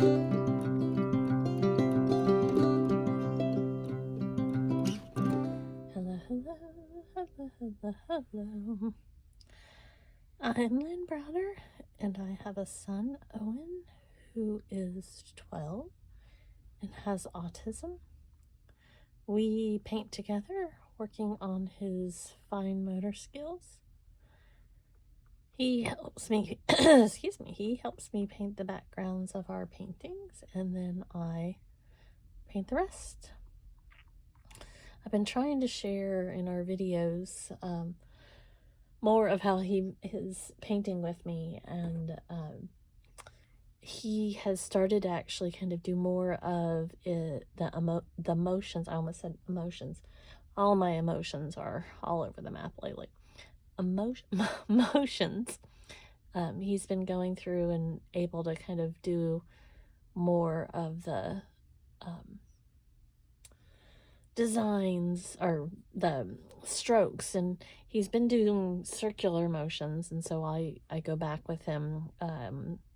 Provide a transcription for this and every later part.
Hello. I'm Lynn Browder, and I have a son, Owen, who is 12 and has autism. We paint together, working on his fine motor skills. He helps me, he helps me paint the backgrounds of our paintings, and then I paint the rest. I've been trying to share in our videos more of how he is painting with me, and he has started to actually kind of do more of it, the emotions. I almost said emotions. All my emotions are all over the map lately. Emotions. He's been going through and able to kind of do more of the designs or the strokes, and he's been doing circular motions, and so I go back with him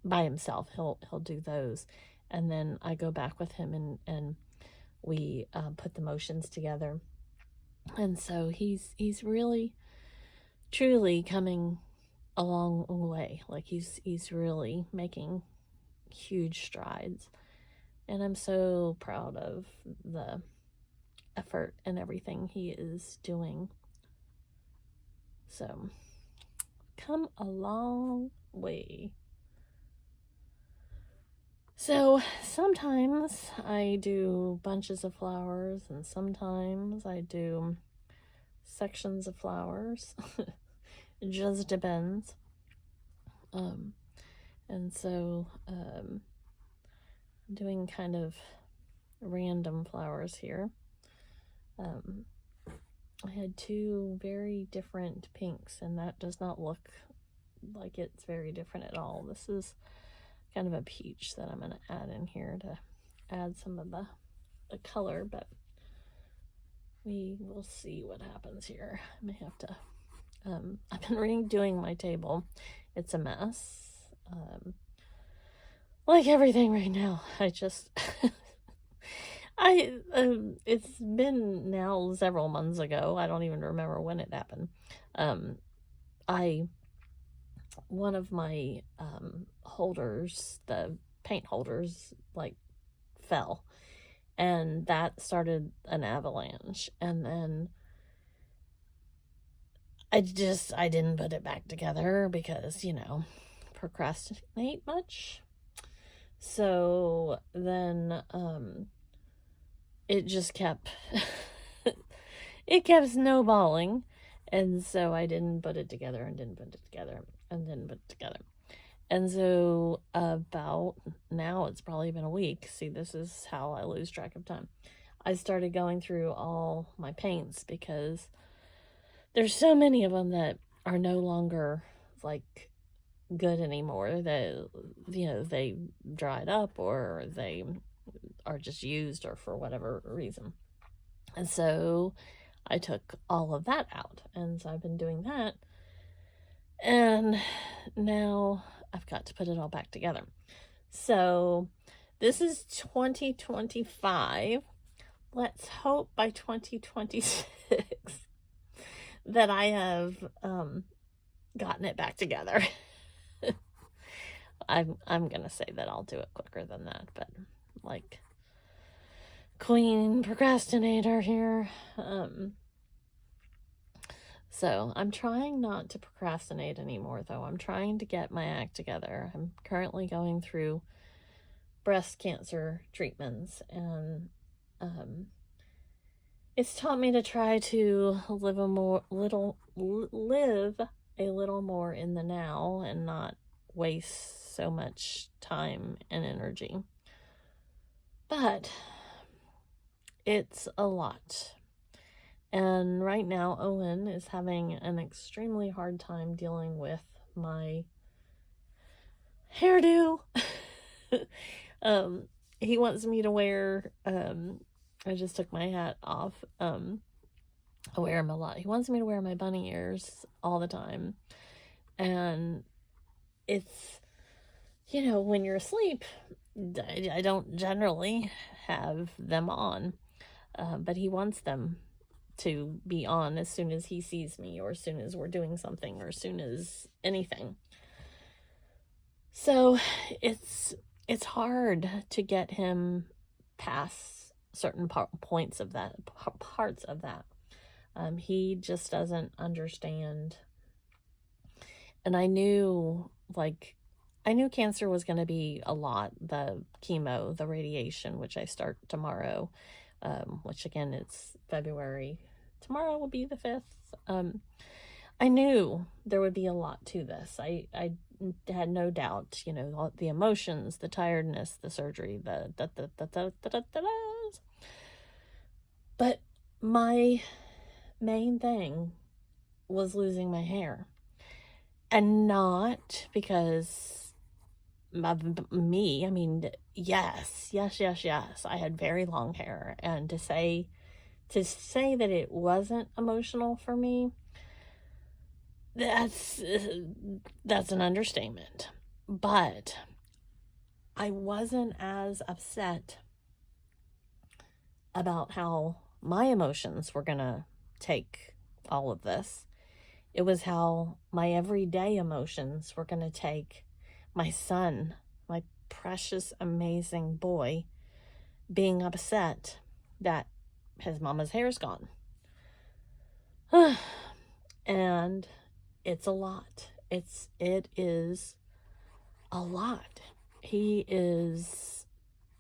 by himself. He'll do those, and then I go back with him and we put the motions together. And so he's really truly coming a long way. Like he's really making huge strides, and I'm so proud of the effort and everything he is doing. So, come a long way. So, sometimes I do bunches of flowers, and sometimes I do sections of flowers. It just depends. And so, I'm doing kind of random flowers here. I had two very different pinks, and that does not look like it's very different at all. This is kind of a peach that I'm going to add in here to add some of the color, but we will see what happens here. I may have to, I've been redoing my table. It's a mess. Like everything right now. I just... it's been now several months ago. I don't even remember when it happened. One of my holders, the paint holders, like fell, and that started an avalanche, and then I didn't put it back together because, procrastinate much. So then it just kept snowballing, and so I didn't put it together and didn't put it together and didn't put it together. And so about now, it's probably been a week. See, this is how I lose track of time. I started going through all my paints because there's so many of them that are no longer like good anymore. That they dried up, or they are just used, or for whatever reason. And so I took all of that out, and so I've been doing that, and now I've got to put it all back together. So this is 2025. Let's hope by 2026 that I have gotten it back together. I'm gonna say that I'll do it quicker than that, but like queen procrastinator here. So I'm trying not to procrastinate anymore, though. I'm trying to get my act together. I'm currently going through breast cancer treatments, and it's taught me to try to live a little more in the now and not waste so much time and energy. But it's a lot. And right now, Owen is having an extremely hard time dealing with my hairdo. He wants me to wear, I just took my hat off. I wear them a lot. He wants me to wear my bunny ears all the time. And it's, when you're asleep, I don't generally have them on, but he wants them to be on as soon as he sees me, or as soon as we're doing something, or as soon as anything. So it's hard to get him past certain points of that, parts of that. He just doesn't understand. And I knew cancer was going to be a lot. The chemo, the radiation, which I start tomorrow, which again, it's February. Tomorrow will be the 5th. I knew there would be a lot to this. I had no doubt, all the emotions, the tiredness, the surgery, but my main thing was losing my hair. And not because of me. I mean, yes. I had very long hair. And to say that it wasn't emotional for me, that's an understatement. But I wasn't as upset about how my emotions were going to take all of this. It was how my everyday emotions were going to take my son, my precious, amazing boy, being upset that his mama's hair's gone. And it's a lot. It is a lot. He is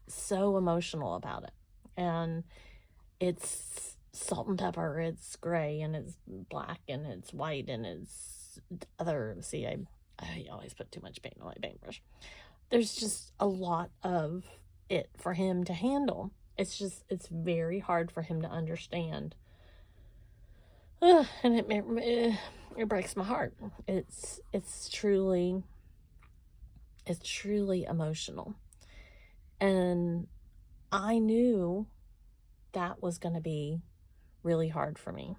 so emotional about it. And it's salt and pepper, it's gray, and it's black, and it's white, and it's other. See, I always put too much paint on my paintbrush. There's just a lot of it for him to handle. It's very hard for him to understand. And it breaks my heart. It's truly emotional. And I knew that was going to be really hard for me.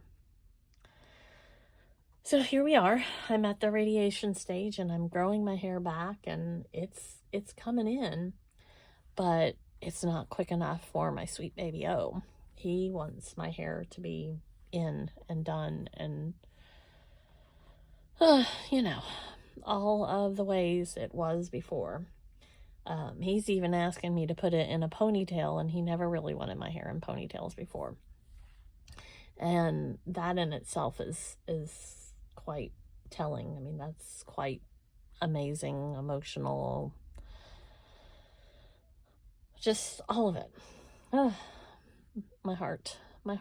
So here we are. I'm at the radiation stage, and I'm growing my hair back, and it's coming in, but it's not quick enough for my sweet baby O. He wants my hair to be in and done, and all of the ways it was before. He's even asking me to put it in a ponytail, and he never really wanted my hair in ponytails before. And that in itself is quite telling. I mean, that's quite amazing, emotional, just all of it. My heart. When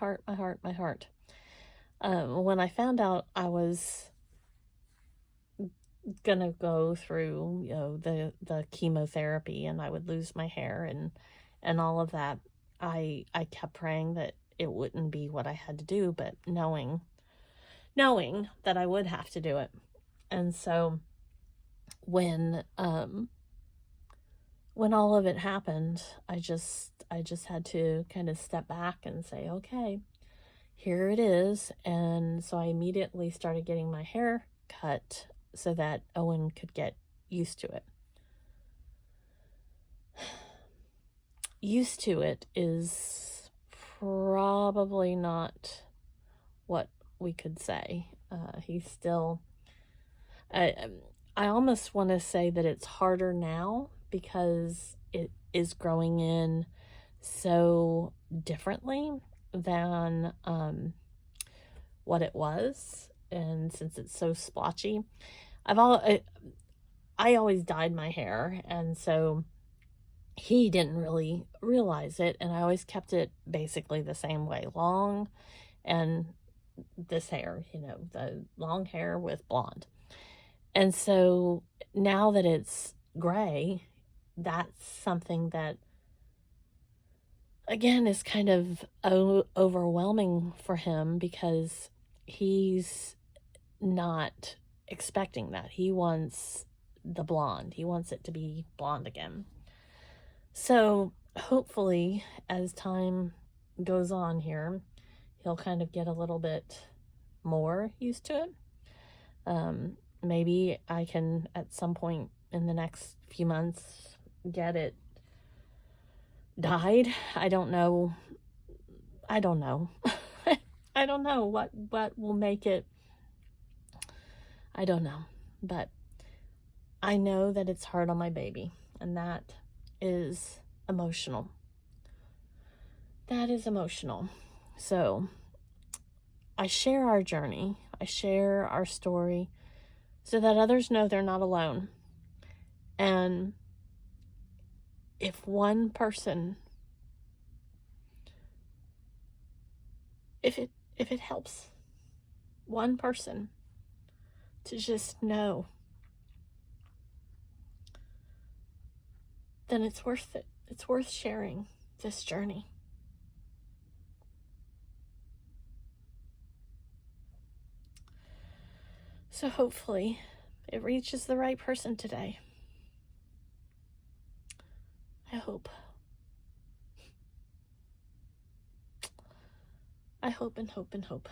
I found out I was gonna go through, the chemotherapy, and I would lose my hair and all of that, I kept praying that it wouldn't be what I had to do, but knowing that I would have to do it. And so when all of it happened, I just had to kind of step back and say, okay, here it is. And so I immediately started getting my hair cut so that Owen could get used to it. Used to it is probably not what we could say. He's still, I almost want to say that it's harder now because it is growing in so differently than what it was. And since it's so splotchy, I always dyed my hair, and so he didn't really realize it, and I always kept it basically the same way, long, and this hair, the long hair with blonde. And so now that it's gray, that's something that, again, is kind of overwhelming for him, because he's not expecting that. He wants the blonde. He wants it to be blonde again. So hopefully, as time goes on here, he'll kind of get a little bit more used to it. Maybe I can, at some point in the next few months, get it died. I don't know. I don't know. I don't know what will make it. I don't know. But I know that it's hard on my baby, and that is emotional. That is emotional. So I share our journey. I share our story so that others know they're not alone. And if one person, if it helps one person to just know, then it's worth it. It's worth sharing this journey. So hopefully it reaches the right person today. I hope. I hope and hope and hope.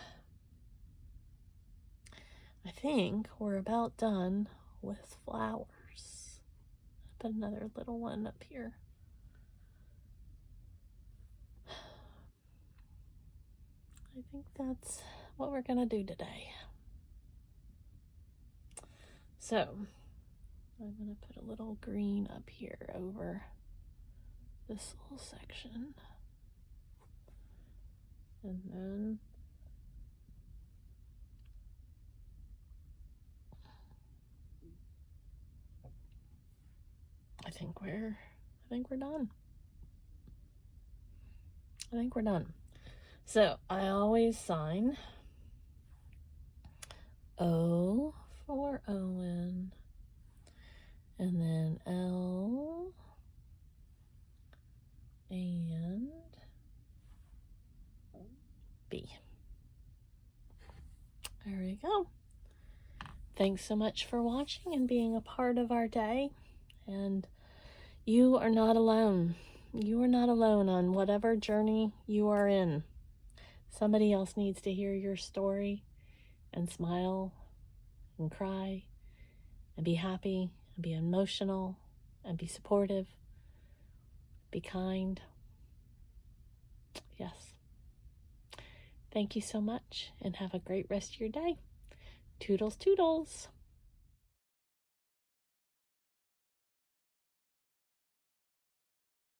I think we're about done with flowers. Put another little one up here. I think that's what we're gonna do today. So I'm gonna put a little green up here over this little section. And then I think we're done. I think we're done. So I always sign O for Owen, and then L and B. There we go. Thanks so much for watching and being a part of our day. And you are not alone. You are not alone on whatever journey you are in. Somebody else needs to hear your story and smile and cry and be happy and be emotional and be supportive. Be kind. Yes. Thank you so much and have a great rest of your day. Toodles, toodles.